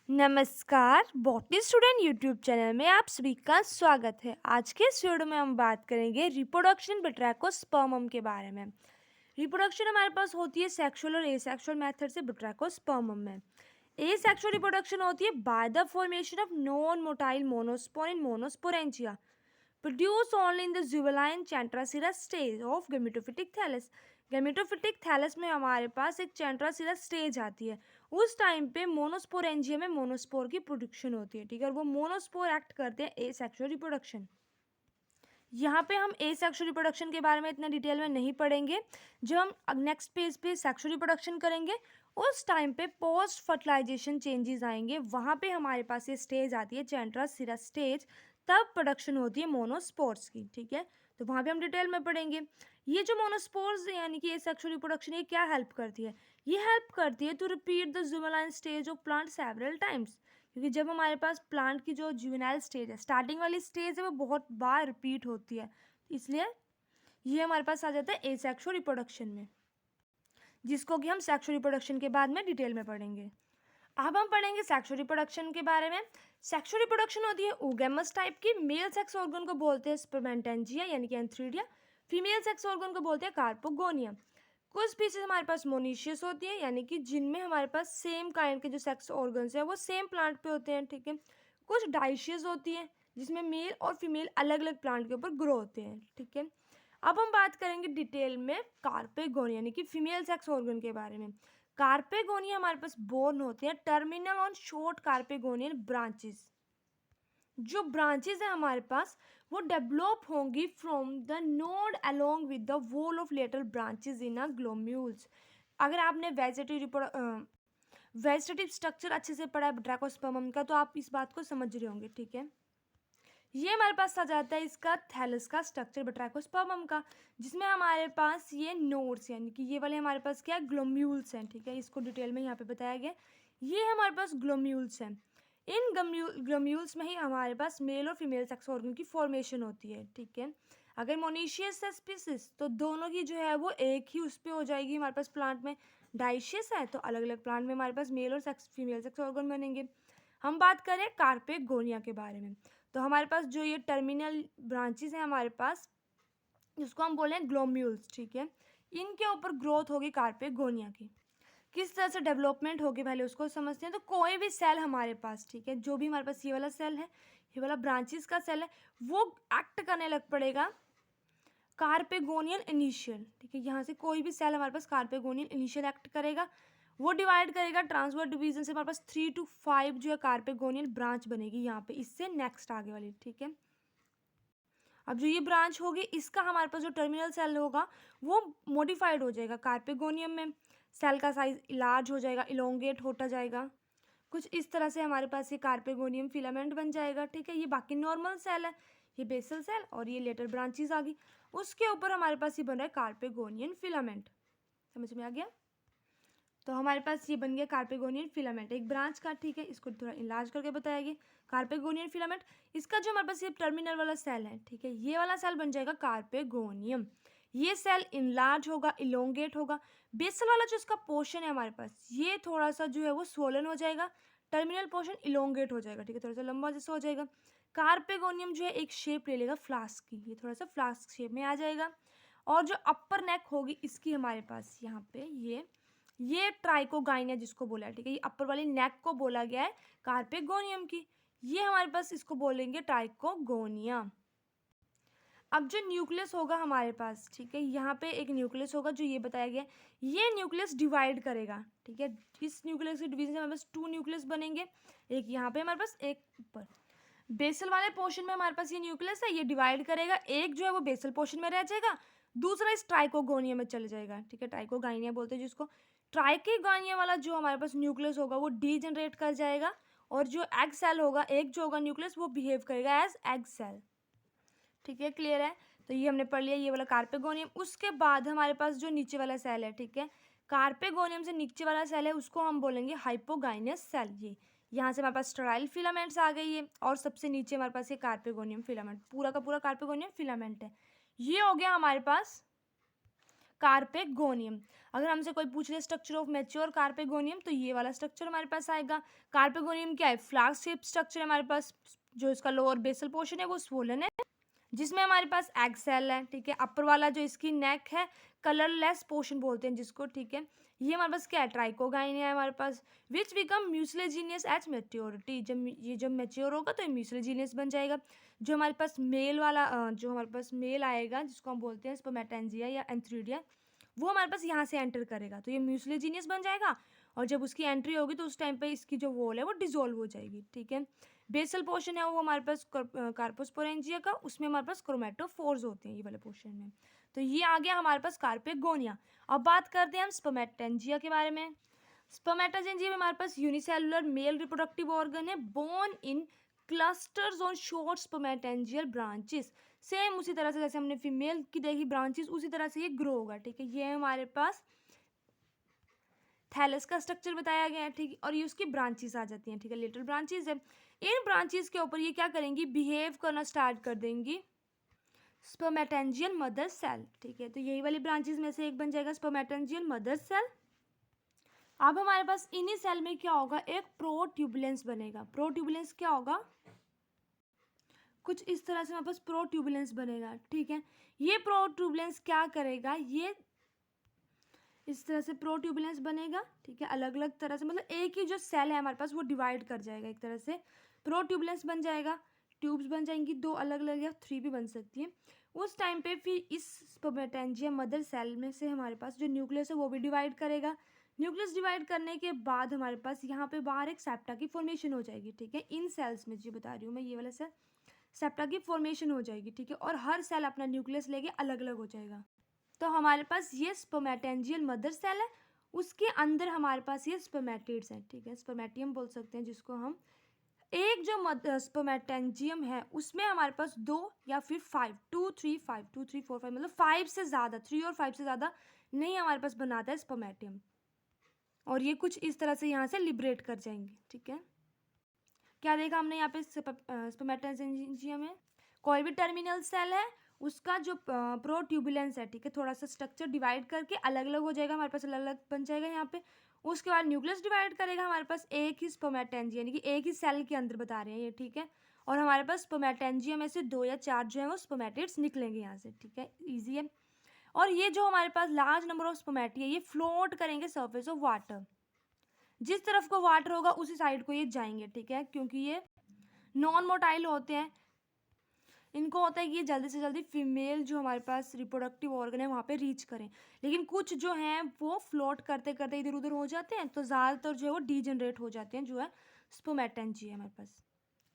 नमस्कार, botany student YouTube channel में आप सभी का स्वागत है। आज के इस वीडियो में हम बात करेंगे रिप्रोडक्शन बट्रैकोस्पर्मम के बारे में। रिप्रोडक्शन हमारे पास होती है सेक्सुअल और एसेक्सुअल मेथड से बट्रैकोस्पर्मम में। एसेक्सुअल रिप्रोडक्शन होती है by the formation of non motile monospore in monosporangia produced only in the juvenile centrosera stage of gametophytic thallus। gametophytic thallus में हमारे पास एक centrosera स्टेज आती है। उस टाइम पे मोनोस्पोरेंजिया में मोनोस्पोर की प्रोडक्शन होती है, ठीक है, और वो मोनोस्पोर एक्ट करते हैं एसेक्सुअल रिप्रोडक्शन। यहाँ पे हम एसेक्सुअल रिप्रोडक्शन के बारे में इतना डिटेल में नहीं पढ़ेंगे। जब हम नेक्स्ट पेज पे सेक्सुअल रिप्रोडक्शन करेंगे उस टाइम पे पोस्ट फर्टिलाइजेशन चेंजेस आएंगे, वहाँ पे हमारे पास ये स्टेज आती है सेंट्रोसेरा स्टेज, तब प्रोडक्शन होती है मोनोस्पोर्स की, ठीक है। तो वहाँ पे हम डिटेल में पढ़ेंगे। ये जो मोनोस्पोर्स यानी कि सेक्सुअल रिप्रोडक्शन ये क्या हेल्प करती है? ये हेल्प करती है to repeat the juvenile stage of plant several times, क्योंकि जब हमारे पास प्लांट की जो जुवेनाइल स्टेज है, स्टार्टिंग वाली स्टेज है, वो बहुत बार रिपीट होती है, इसलिए ये हमारे पास आ जाता है एसेक्सुअल रिप्रोडक्शन में, जिसको कि हम सेक्सुअल रिप्रोडक्शन के बाद में डिटेल में पढ़ेंगे। अब हम पढ़ेंगे सेक्सुअल रिप्रोडक्शन के बारे में। सेक्सुअल रिप्रोडक्शन होती है ओगेमस टाइप की। मेल सेक्स ऑर्गन को बोलते हैं स्पर्मेंटेंजिया यानी कि एंथ्रीडिया। फीमेल सेक्स ऑर्गन को बोलते हैं कार्पोगोनिया। कुछ स्पीसीज हमारे पास मोनीशियस होती है, यानी कि जिनमें हमारे पास सेम काइंड के जो सेक्स ऑर्गन्स हैं वो सेम प्लांट पे होते हैं, ठीक है। कुछ डाइशियस होती है जिसमें मेल और फीमेल अलग अलग प्लांट के ऊपर ग्रो होते हैं, ठीक है। अब हम बात करेंगे डिटेल में कार्पेगोनिया यानी कि फीमेल सेक्स ऑर्गन के बारे में। कार्पेगोनिया हमारे पास बोर्न होते हैं terminal on short carpogonial branches. जो ब्रांचेस है हमारे पास वो डेवलप होंगी from the node along with the wall of lateral branches in a glomerules. अगर आपने वेजिटेटिव स्ट्रक्चर अच्छे से पढ़ा है ड्रैकोस्पर्मम का तो आप इस बात को समझ रहे होंगे, ठीक है। ये हमारे पास आ जाता है इसका थैलस का स्ट्रक्चर बट्रैकोस्पर्मम का, जिसमें हमारे पास ये नोड्स यानी कि ये वाले हमारे पास क्या है, ग्लोम्यूल्स हैं, ठीक है। इसको डिटेल में यहाँ पे बताया गया। ये हमारे पास ग्लोम्यूल्स हैं। इन ग्लोम्यूल्स में ही हमारे पास मेल और फीमेल सेक्स ऑर्गन की फॉर्मेशन होती है, ठीक है। अगर मोनीशियस है स्पीसीज तो दोनों की जो है वो एक ही उस पर हो जाएगी हमारे पास प्लांट में। डाइशियस है तो अलग अलग प्लांट में हमारे पास मेल और फीमेल सेक्स ऑर्गन बनेंगे। हम बात करें कार्पेगोनिया के बारे में, तो हमारे पास जो ये टर्मिनल ब्रांचेस हैं हमारे पास, जिसको हम बोले हैं ग्लोम्यूल्स, ठीक है। इनके ऊपर ग्रोथ होगी कार्पेगोनिया की। किस तरह से डेवलपमेंट होगी पहले उसको समझते हैं। तो कोई भी सेल हमारे पास, ठीक है, जो भी हमारे पास ये वाला सेल है, ये वाला ब्रांचेस का सेल है, वो एक्ट करने लग पड़ेगा कार्पेगोनियल इनिशियल, ठीक है। यहाँ से कोई भी सेल हमारे पास कार्पेगोनियल इनिशियल एक्ट करेगा, वो डिवाइड करेगा ट्रांसवर्स डिवीजन से। हमारे पास 3 to 5 जो है कार्पेगोनियल ब्रांच बनेगी यहाँ पे, इससे नेक्स्ट आगे वाली, ठीक है। अब जो ये ब्रांच होगी इसका हमारे पास जो टर्मिनल सेल होगा वो मॉडिफाइड हो जाएगा कार्पेगोनियम में। सेल का साइज लार्ज हो जाएगा, इलोंगेट होता जाएगा, कुछ इस तरह से हमारे पास ये कार्पेगोनियम फिलामेंट बन जाएगा, ठीक है। ये बाकी नॉर्मल सेल है, ये बेसल सेल और ये लेटर ब्रांचेस आ गई, उसके ऊपर हमारे पास ये बन रहा है कार्पेगोनियन फिलामेंट। समझ में आ गया? तो हमारे पास ये बन गया कार्पेगोनियन फिलामेंट एक ब्रांच का, ठीक है। इसको थोड़ा इलाज करके बताया गया कार्पेगोनियन फिलामेंट। इसका जो हमारे पास ये टर्मिनल वाला सेल है, ठीक है, ये वाला सेल बन जाएगा कार्पेगोनियम। ये सेल इनलार्ज होगा, इलोंगेट होगा। बेसल वाला जो इसका पोर्शन है हमारे पास, ये थोड़ा सा जो है वो स्वोलन हो जाएगा, टर्मिनल पोर्शन इलोंगेट हो जाएगा, ठीक है, थोड़ा सा लंबा जैसा हो जाएगा। कार्पेगोनियम जो है एक शेप ले लेगा फ्लास्क की, ये थोड़ा सा फ्लास्क शेप में आ जाएगा। और जो अपर नेक होगी इसकी हमारे पास यहाँ पे ये ट्राइकोगाइनिया जिसको बोला है, ठीक है, ये अपर वाली नेक को बोला गया है कार्पेगोनियम की। ये हमारे पास इसको बोलेंगे ट्राइकोगोनिया। अब जो न्यूक्लियस होगा हमारे पास, ठीक है, यहाँ पे एक न्यूक्लियस होगा जो ये बताया गया है, ये न्यूक्लियस डिवाइड करेगा, ठीक है। इस न्यूक्लियस के डिवीजन से हमारे पास 2 न्यूक्लियस बनेंगे, एक यहाँ पे हमारे पास, एक ऊपर। बेसल वाले पोर्शन में हमारे पास ये न्यूक्लियस है, ये डिवाइड करेगा, एक जो है वो बेसल पोर्शन में रह जाएगा, दूसरा इस ट्राइकोगोनिया में चले जाएगा, ठीक है, ट्राइकोगाइनिया बोलते हैं जिसको। ट्राइकोगाइनिया वाला जो हमारे पास न्यूक्लियस होगा वो डीजनरेट कर जाएगा, और जो एग सेल होगा, एक जो होगा न्यूक्लियस, वो बिहेव करेगा एज एग सेल, ठीक है, क्लियर है। तो ये हमने पढ़ लिया ये वाला कार्पेगोनियम। उसके बाद हमारे पास जो नीचे वाला सेल है, ठीक है, कार्पेगोनियम से नीचे वाला सेल है उसको हम बोलेंगे हाइपोगाइनस सेल। ये यहाँ से हमारे पास स्टेराइल फिलामेंट्स आ गई है, और सबसे नीचे हमारे पास ये कार्पेगोनियम फिलामेंट, पूरा का पूरा कार्पेगोनियम फिलामेंट है। ये हो गया हमारे पास कार्पेगोनियम। अगर हमसे कोई पूछ ले स्ट्रक्चर ऑफ मैच्योर कार्पेगोनियम, तो ये वाला स्ट्रक्चर हमारे पास आएगा। कार्पेगोनियम क्या है? फ्लास्क शेप स्ट्रक्चर है हमारे पास। जो इसका लोअर बेसल पोर्शन है वो स्वोलन है, जिसमें हमारे पास एग सेल है, ठीक है। अपर वाला जो इसकी नेक है, कलरलेस पोर्शन बोलते हैं जिसको, ठीक है। ये हमारे पास क्या है? ट्राइकोगाइन है हमारे पास, which become mucilaginous at maturity. जब मैच्योर होगा तो ये म्यूसिलेजिनियस बन जाएगा। जो हमारे पास मेल वाला जो हमारे पास मेल आएगा, जिसको हम बोलते हैं स्पर्मेटेंजिया या एंथ्रीडिया, वो हमारे पास यहाँ से एंटर करेगा, तो ये म्यूसिलेजिनियस बन जाएगा। और जब उसकी एंट्री होगी तो उस टाइम पे इसकी जो वॉल है वो डिसॉल्व हो जाएगी, ठीक है। बेसल पोर्शन है वो हमारे पास कार्पोस्पोरेंजिया का, उसमें हमारे पास क्रोमेटोफोर्स होते हैं ये वाले पोर्शन में। तो ये आ गया हमारे पास कार्पेगोनिया। अब बात करते हैं हम स्पर्मेटेंजिया के बारे में। स्पर्मेटोजेंजिया में हमारे पास यूनिसेलुलर मेल रिप्रोडक्टिव ऑर्गन है, born in clusters on short spermatangial branches. Same उसी तरह से जैसे हमने फीमेल की देखी ब्रांचेस, उसी तरह से ये ग्रो होगा, ठीक है। ये हमारे पास थैलस का स्ट्रक्चर बताया गया है, ठीक है। और ये उसकी ब्रांचेस आ जाती हैं, ठीक है, लिटिल ब्रांचेस है। इन ब्रांचेस के ऊपर ये क्या करेंगी? बिहेव करना स्टार्ट कर देंगी स्पर्मेटेंजियल मदर सेल, ठीक है। तो यही वाली ब्रांचेस में से एक बन जाएगा स्पर्मेटेंजियल मदर सेल। अब हमारे पास इन्हीं सेल में क्या होगा? एक प्रोट्यूबुलेंस बनेगा। प्रोट्यूबुलेंस क्या होगा? कुछ इस तरह से हमारे पास प्रोट्यूबुलेंस बनेगा, ठीक है। ये प्रोट्यूबुलेंस क्या करेगा? ये इस तरह से प्रोट्यूबुलेंस बनेगा, ठीक है। अलग अलग तरह से, मतलब एक ही जो सेल है हमारे पास वो डिवाइड कर जाएगा एक तरह से, प्रोट्यूबुलेंस बन जाएगा। ट्यूब्स बन जाएंगी, 2 अलग अलग या 3 भी बन सकती है। उस टाइम पे फिर इस स्पर्मेटेंजिया मदर सेल में से हमारे पास जो न्यूक्लियस है वो भी डिवाइड करेगा। न्यूक्लियस डिवाइड करने के बाद हमारे पास यहाँ पे बाहर एक सेप्टा की फॉर्मेशन हो जाएगी, ठीक है। इन सेल्स में जो बता रही हूँ मैं, ये वाला सेल, सेप्टा की फॉर्मेशन हो जाएगी, ठीक है। और हर सेल अपना न्यूक्लियस लेके अलग अलग हो जाएगा। तो हमारे पास ये स्पर्मेटेंजियल मदर सेल है, उसके अंदर हमारे पास ये स्पर्मेटिड्स हैं, ठीक है। स्पर्मेटियम बोल सकते हैं जिसको हम। एक जो स्पर्मेटेंजियम है उसमें हमारे पास 2 या फिर 5, 2 3 5, 2 3 4 5, मतलब 5 से ज़्यादा, 3 और 5 से ज़्यादा नहीं हमारे पास बनाता है स्पर्मेटियम। और ये कुछ इस तरह से यहाँ से लिबरेट कर जाएंगे, ठीक है। क्या देखा हमने यहाँ पे स्पर्मेटेंजियम में? कोई भी टर्मिनल सेल है उसका जो प्रोट्यूबुलेंस है, ठीक है, थोड़ा सा स्ट्रक्चर डिवाइड करके अलग अलग हो जाएगा हमारे पास, अलग अलग बन जाएगा यहाँ पे। उसके बाद न्यूक्लियस डिवाइड करेगा हमारे पास एक ही स्पर्मेटेंजियम, यानी कि एक ही सेल के अंदर बता रहे हैं ये, ठीक है। और हमारे पास स्पर्मेटेंजियम में से 2 या 4 जो है वो स्पर्मेटिड्स निकलेंगे यहाँ से, ठीक है, ईजी है। और ये जो हमारे पास लार्ज नंबर ऑफ स्पर्मेटी है, ये फ्लोट करेंगे सर्फेस ऑफ वाटर। जिस तरफ को वाटर होगा उसी साइड को ये जाएंगे, ठीक है, क्योंकि ये नॉन मोटाइल होते हैं। इनको होता है कि ये जल्दी से जल्दी फीमेल जो हमारे पास रिप्रोडक्टिव ऑर्गन है वहाँ पे रीच करें। लेकिन कुछ जो हैं वो फ्लोट करते करते इधर उधर हो जाते हैं, तो ज़्यादातर जो है वो डीजनरेट हो जाते हैं, जो है स्पर्मेटेंजिया हमारे पास।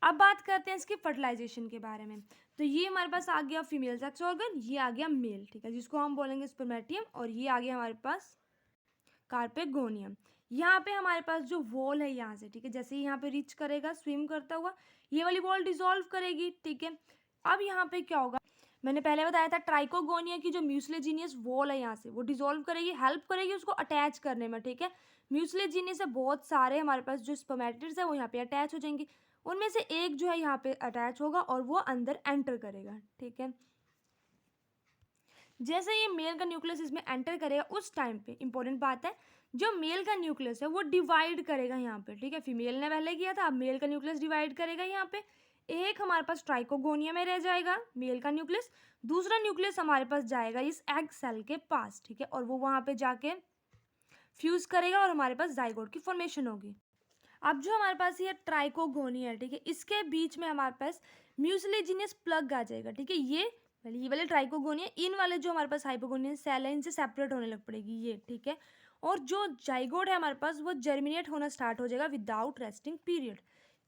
अब बात करते हैं इसकी फर्टिलाइजेशन के बारे में। तो ये हमारे पास आ गया फीमेल सेक्स ऑर्गन, ये आ गया मेल, ठीक है, जिसको हम बोलेंगे स्पर्मेटियम। और ये आ गया हमारे पास कार्पेगोनियम। यहाँ पे हमारे पास जो वॉल है यहाँ से, ठीक है, जैसे ही यहाँ पे रीच करेगा स्विम करता हुआ, ये वाली वॉल डिसॉल्व करेगी, ठीक है। अब यहाँ पे क्या होगा? मैंने पहले बताया था ट्राइकोगोनिया की जो म्यूसिलेजिनियस वॉल है यहाँ से वो डिसॉल्व करेगी, हेल्प करेगी उसको अटैच करने में, ठीक है। म्यूसिलेजिनियस से बहुत सारे हमारे पास जो स्पर्मेटिड्स है वो यहाँ पे अटैच हो जाएंगे। उनमें से एक जो है यहाँ पे अटैच होगा और वो अंदर एंटर करेगा, ठीक है। जैसे ये मेल का न्यूक्लियस इसमें एंटर करेगा उस टाइम पे इंपॉर्टेंट बात है, जो मेल का न्यूक्लियस है वो डिवाइड करेगा यहाँ पे, ठीक है। फीमेल ने पहले किया था, अब मेल का न्यूक्लियस डिवाइड करेगा यहाँ पे। एक हमारे पास ट्राइकोगोनिया में रह जाएगा मेल का न्यूक्लियस, दूसरा न्यूक्लियस हमारे पास जाएगा इस एग सेल के पास, ठीक है। और वो वहाँ पे जाके फ्यूज करेगा और हमारे पास जाइगोट की फॉर्मेशन होगी। अब जो हमारे पास ये ट्राइकोगोनिया है, ठीक है, इसके बीच में हमारे पास म्यूसिलेजिनियस प्लग आ जाएगा, ठीक है। ये वाले ट्राइकोगोनिया, इन वाले जो हमारे पास हाइपोगोनियन सेल है इनसे सेपरेट होने लग पड़ेगी ये, ठीक है। और जो जाइगोट है हमारे पास वो जर्मिनेट होना स्टार्ट हो जाएगा विदाउट रेस्टिंग पीरियड।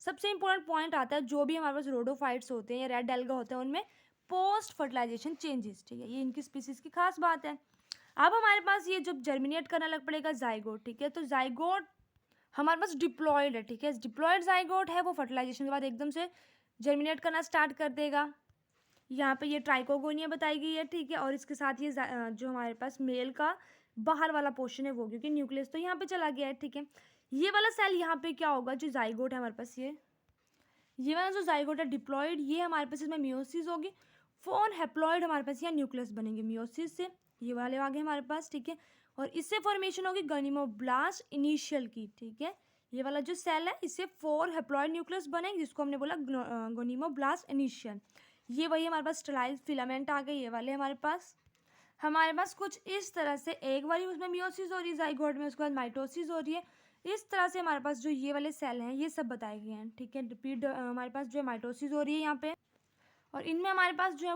सबसे इंपॉर्टेंट पॉइंट आता है, जो भी हमारे पास रोडोफाइट्स होते हैं या रेड एल्गा होते हैं उनमें पोस्ट फर्टिलाइजेशन चेंजेस, ठीक है, ये इनकी स्पीसीज की खास बात है। अब हमारे पास ये जब जर्मिनेट करने लग पड़ेगा जाइगोट, ठीक है, तो जाइगोट हमारे पास डिप्लॉयड है, ठीक है। डिप्लॉयड जाइगोट है वो फर्टिलाइजेशन के बाद एकदम से जर्मिनेट करना स्टार्ट कर देगा। यहाँ पे ये ट्राइकोगोनिया बताई गई है, ठीक है। और इसके साथ ये जो हमारे पास मेल का बाहर वाला पोर्शन है वो, क्योंकि न्यूक्लियस तो यहाँ पे चला गया है, ठीक है। ये वाला सेल यहाँ पे क्या होगा, जो जाइगोट है हमारे पास, ये वाला जो जाइगोट है डिप्लॉयड, ये हमारे पास इसमें मियोसिस होगी। 4 हैप्लॉयड हमारे पास यहाँ न्यूक्लियस बनेंगे मियोसिस से। ये वाले आ गए हमारे पास, ठीक है। और इससे फॉर्मेशन होगी गनीमोब्लास्ट इनिशियल की, ठीक है। ये वाला जो सेल है इससे 4 हैप्लॉइड न्यूक्लियस बनेंगे जिसको हमने बोला गनीमोब्लास्ट इनिशियल। ये वही हमारे पास स्टेलाइज फिलामेंट आ गए, ये वाले हमारे पास कुछ इस तरह से एक बार उसमें मियोसिस हो रही है जाइगोट में, उसके बाद माइटोसिस हो रही है। इस तरह से हमारे पास जो ये वाले सेल हैं ये सब बताए गए हैं, ठीक है। रिपीट हमारे पास जो है माइटोसिस हो रही है यहाँ पे, और इनमें हमारे पास जो है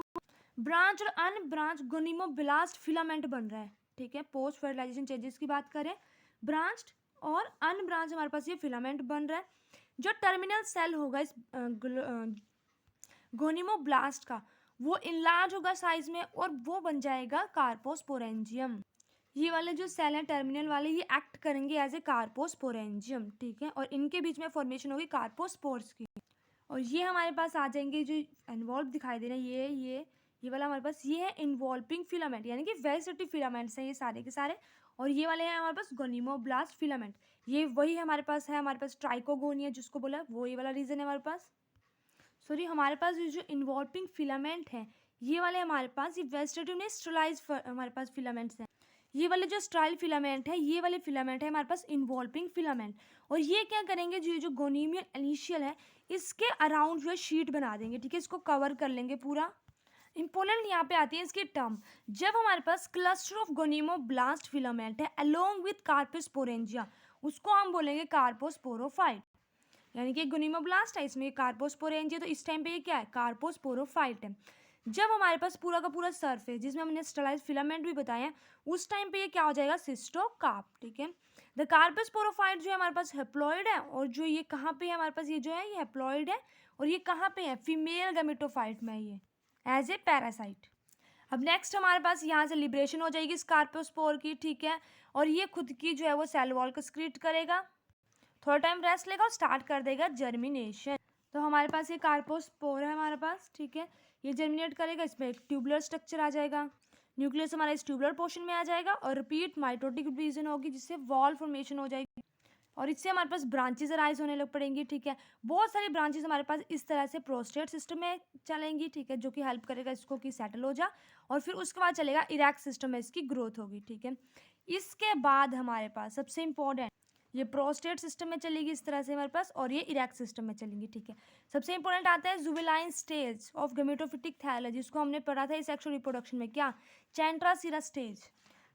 ब्रांच और अनब्रांच गोनिमोब्लास्ट फिलामेंट बन रहा है, ठीक है। पोस्ट फर्टिलाइजेशन चेंजेस की बात करें, ब्रांच्ड और अनब्रांच हमारे पास ये फिलामेंट बन रहा है। जो टर्मिनल सेल होगा इस गोनिमोब्लास्ट का, वो इनलार्ज होगा साइज में और वो बन जाएगा कार्पोस्पोरेंजियम। ये वाले जो सेल हैं टर्मिनल वाले, ये एक्ट करेंगे एज ए कार्पोस्पोरेंजियम, ठीक है। और इनके बीच में फॉर्मेशन होगी कार्पोस्पोर्स की। और ये हमारे पास आ जाएंगे जो इन्वॉल्व दिखाई दे रहे हैं, ये वाला हमारे पास ये है इन्वॉल्विंग फिलामेंट, यानी कि वेजिटेटिव फिलामेंट्स हैं ये सारे के सारे। और ये वाले हैं हमारे पास गोनिमोब्लास्ट फिलामेंट, ये वही हमारे पास है, हमारे पास ट्राइकोगोनिया जिसको बोला वो ये वाला रीजन है हमारे पास। सॉरी, हमारे पास जो इन्वॉल्विंग फिलामेंट है ये वाले हमारे पास, ये वेजिटेटिव ने स्टेलाइज हमारे पास फिलामेंट्स हैं। ये वाले जो स्टाइल फिलामेंट है, ये वाले फिलामेंट है हमारे पास इन्वॉल्विंग फिलामेंट। और ये क्या करेंगे, जो गोनिमियल इनिशियल है इसके अराउंड जो है शीट बना देंगे, ठीक है। इसको कवर कर लेंगे पूरा। इंपॉर्टेंट यहाँ पे आती है इसकी टर्म, जब हमारे पास क्लस्टर ऑफ गोनिमोब्लास्ट फिलामेंट है अलोंग विथ कार्पोस्पोरेंजिया, उसको हम बोलेंगे कार्पोस्पोरोफाइट। यानी कि गोनिमोब्लास्ट है, इसमें कार्पोस्पोरेंजिया, तो इस टाइम पे ये क्या है, कार्पोस्पोरोफाइट है। जब हमारे पास पूरा का पूरा सरफेस जिसमें हमने स्टेलाइज फिलामेंट भी बताया, उस टाइम पे ये क्या हो जाएगा, सिस्टोकार्प, ठीक है। द कार्पोस्पोरोफाइट जो है हमारे पास हेप्लॉइड है, और जो ये कहाँ पे है हमारे पास, ये जो है ये हेप्लॉइड है, और ये कहाँ पे है, फीमेल गैमेटोफाइट में, ये एज ए पैरासाइट। अब नेक्स्ट हमारे पास यहाँ से लिबरेशन हो जाएगी इस कार्पोस्पोर की, ठीक है। और ये खुद की जो है वो सेल वॉल को सक्रीट करेगा, थोड़ा टाइम रेस्ट लेगा और स्टार्ट कर देगा जर्मिनेशन। तो हमारे पास ये कार्पोस्पोर है हमारे पास, ठीक है। ये जर्मिनेट करेगा, इसमें एक ट्यूबुलर स्ट्रक्चर आ जाएगा, न्यूक्लियस हमारा इस ट्यूबुलर पोर्शन में आ जाएगा, और रिपीट माइटोटिक डिवीजन होगी जिससे वॉल फॉर्मेशन हो जाएगी, और इससे हमारे पास ब्रांचेस अराइज होने लग पड़ेंगी, ठीक है। बहुत सारी ब्रांचेस हमारे पास इस तरह से प्रोस्टेट सिस्टम में चलेंगी, ठीक है, जो कि हेल्प करेगा इसको कि सेटल हो जा। और फिर उसके बाद चलेगा इरेक्ट सिस्टम में इसकी ग्रोथ होगी, ठीक है। इसके बाद हमारे पास सबसे इंपॉर्टेंट, ये प्रोस्टेट सिस्टम में चलेगी इस तरह से हमारे पास, और ये इरेक्ट सिस्टम में चलेंगी, ठीक है। सबसे इंपॉर्टेंट आता है juvenile stage of gametophytic Thales, जिसको हमने पढ़ा था इस सेक्सुअल रिप्रोडक्शन में, क्या, चेंट्रासीरा स्टेज।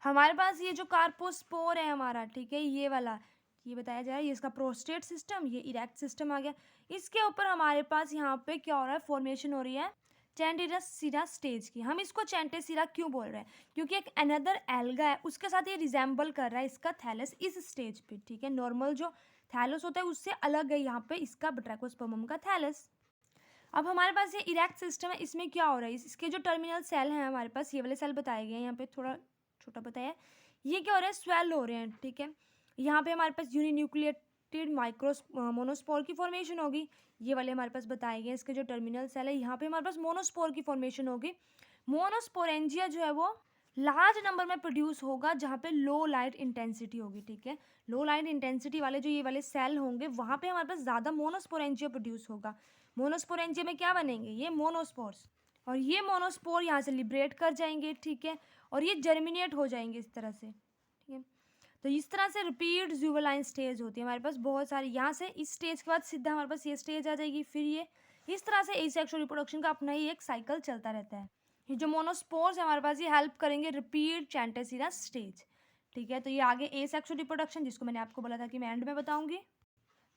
हमारे पास ये जो कार्पोस्पोर है हमारा, ठीक है, ये वाला, ये बताया जाए, ये इसका प्रोस्टेट सिस्टम, ये इरेक्ट सिस्टम आ गया। इसके ऊपर हमारे पास यहाँ पे क्या हो रहा है, फॉर्मेशन हो रही है चेंटेसीरा स्टेज की। हम इसको चेंटेसीरा क्यों बोल रहे हैं, क्योंकि एक अनदर एल्गा है उसके साथ ये रिजेंबल कर रहा है इसका थैलस इस स्टेज पे, ठीक है। नॉर्मल जो थैलस होता है उससे अलग है यहाँ पे इसका बट्रैकोस्पर्मम का थैलस। अब हमारे पास ये इरेक्ट सिस्टम है, इसमें क्या हो रहा है, इसके जो टर्मिनल सेल हैं हमारे पास, ये वाले सेल बताए गए हैं यहाँ पे, थोड़ा छोटा बताया है, ये क्या हो रहा है, स्वेल हो रहे हैं, ठीक है। यहाँ पे हमारे पास यूनिन्यूक्लिएटेड मोनोस्पोर की फॉर्मेशन होगी, ये वाले हमारे पास बताए गए हैं। इसके जो टर्मिनल सेल है यहाँ पे हमारे पास मोनोस्पोर की फॉर्मेशन होगी। मोनोस्पोरेंजिया जो है वो लार्ज नंबर में प्रोड्यूस होगा जहाँ पे लो लाइट इंटेंसिटी होगी, ठीक है। लो लाइट इंटेंसिटी वाले जो ये वाले सेल होंगे वहाँ पे हमारे पास ज़्यादा मोनोस्पोरेंजिया प्रोड्यूस होगा। मोनोस्पोरेंजिया में क्या बनेंगे, ये मोनोस्पोर्स, और ये मोनोस्पोर यहाँ से लिबरेट कर जाएंगे, ठीक है, और ये जर्मिनेट हो जाएंगे इस तरह से, ठीक है। तो इस तरह से रिपीट जुवेनाइल स्टेज होती है हमारे पास बहुत सारी। यहाँ से इस स्टेज के बाद सीधा हमारे पास ये स्टेज आ जाएगी, फिर ये इस तरह से एसेक्सुअल रिप्रोडक्शन का अपना ही एक साइकिल चलता रहता है। ये जो मोनोस्पोर्स है हमारे पास ये हेल्प करेंगे रिपीट चेंटेसीरा स्टेज, ठीक है। तो ये आगे एसेक्सुअल रिप्रोडक्शन, जिसको मैंने आपको बोला था कि मैं एंड में बताऊंगी।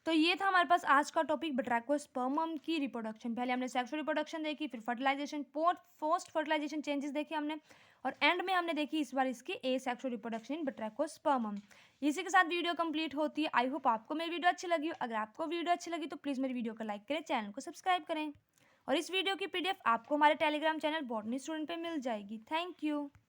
तो ये था हमारे पास आज का टॉपिक बट्रैकोस्पर्मम की रिप्रोडक्शन। पहले हमने सेक्सुअल रिप्रोडक्शन देखी, फिर फर्टिलाइजेशन, पोस्ट फर्टिलाइजेशन चेंजेस देखे हमने, और एंड में हमने देखी इस बार इसकी एसेक्सुअल रिप्रोडक्शन इन बट्रैकोस्पर्मम। इसी के साथ वीडियो कंप्लीट होती है। आई होप आपको मेरी वीडियो अच्छी लगी। अगर आपको वीडियो अच्छी लगी तो प्लीज़ मेरी वीडियो को लाइक करें, चैनल को सब्सक्राइब करें, और इस वीडियो की PDF आपको हमारे टेलीग्राम चैनल बॉटनी स्टूडेंट पे मिल जाएगी। Thank you.